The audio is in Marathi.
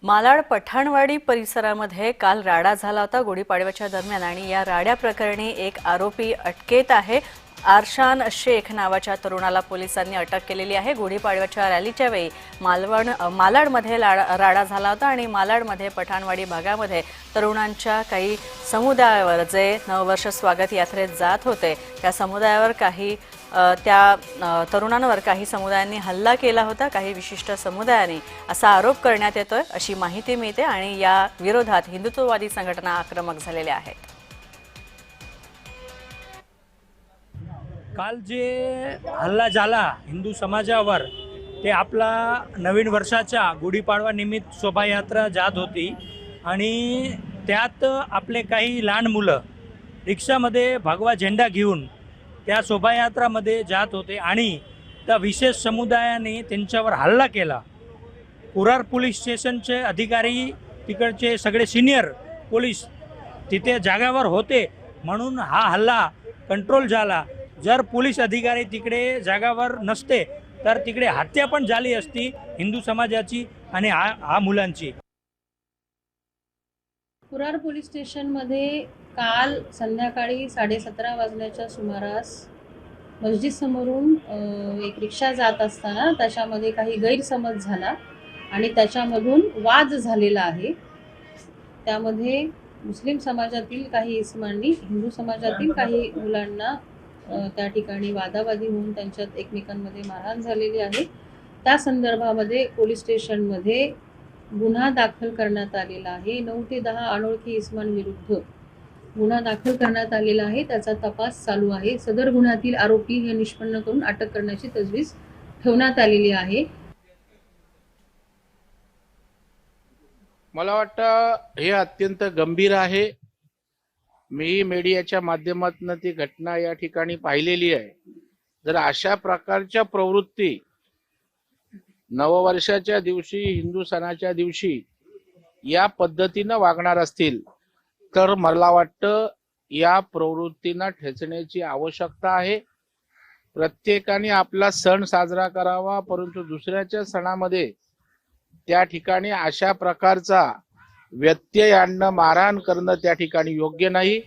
मालाड पठाणवाडी परिसरामध्ये काल राडा झाला होता गुढीपाडव्याच्या दरम्यान आणि या राड्या प्रकरणी एक आरोपी अटकेत आहे। आरशान शेख नावाच्या तरुणाला पोलिसांनी अटक केलेली आहे। गुढीपाडव्याच्या रॅलीच्या वेळी मालाडमध्ये राडा झाला होता आणि मालाडमध्ये पठाणवाडी भागामध्ये तरुणांच्या काही समुदायावर जे नववर्ष स्वागत यात्रेत जात होते त्या समुदायावर त्या तरुणांवर काही समुदायांनी हल्ला केला होता। काही विशिष्ट समुदायांनी असा आरोप करण्यात येतोय अशी माहिती मिळते आणि या विरोधात हिंदुत्ववादी संघटना आक्रमक झालेल्या आहेत। काल जे हल्ला झाला हिंदू समाजावर ते आपला नवीन वर्षाच्या गुढीपाडवा निमित्त शोभायात्रा जात होती आणि त्यात आपले काही लहान मुलं रिक्षामध्ये भगवा झेंडा घेऊन त्या शोभायात्रामध्ये जात होते आणि त्या विशेष समुदायाने त्यांच्यावर हल्ला केला। कुरार पोलीस स्टेशनचे अधिकारी तिकडचे सगळे सिनियर पोलीस तिथे जागावर होते म्हणून हा हल्ला कंट्रोल झाला। जर पोलीस अधिकारी तिकडे जागावर नसते तर तिकडे हत्या पण झाली असती हिंदू समाजाची आणि हा मुलांची। कुरार पोलीस स्टेशनमध्ये काल संध्याकाळी 17:30 वाजण्याच्या सुमारास मस्जिद समोरून एक रिक्षा जात असताना त्याच्यामध्ये काही गैरसमज झाला आणि त्याच्यामधून वाद झालेला आहे। त्यामध्ये मुस्लिम समाजातील काही इसमांनी हिंदू समाजातील काही मुलांना त्या ठिकाणी वादावादी होऊन त्यांच्यात एकमेकांमध्ये मारहाण झालेली आहे। त्या संदर्भामध्ये पोलीस स्टेशनमध्ये गुन्हा दाखल करण्यात आलेला आहे। 9 ते 10 अनोळखी इसमांविरुद्ध गुन्हा दाखल करण्यात आलेला आहे। त्याचा तपास चालू आहे। सदर गुन्ह्यातील आरोपी हे निष्पन्न करून अटक करण्याची तजवीज ठेवण्यात आलेली आहे। मला वाटतं हे अत्यंत गंभीर आहे। मी मीडियाच्या माध्यमातून ती घटना या ठिकाणी पाहिलेली आहे। जर अशा प्रकारच्या प्रवृत्ती नववर्षाच्या दिवशी हिंदू सणाच्या दिवशी या पद्धतीनं वागणार असतील तर मला वाटतं या प्रवृत्तींना ठेचण्याची आवश्यकता आहे। प्रत्येकाने आपला सण साजरा करावा, परंतु दुसऱ्याच्या सणामध्ये त्या ठिकाणी अशा प्रकारचा व्यत्यय आणणं, मारहाण करणं त्या ठिकाणी योग्य नाही।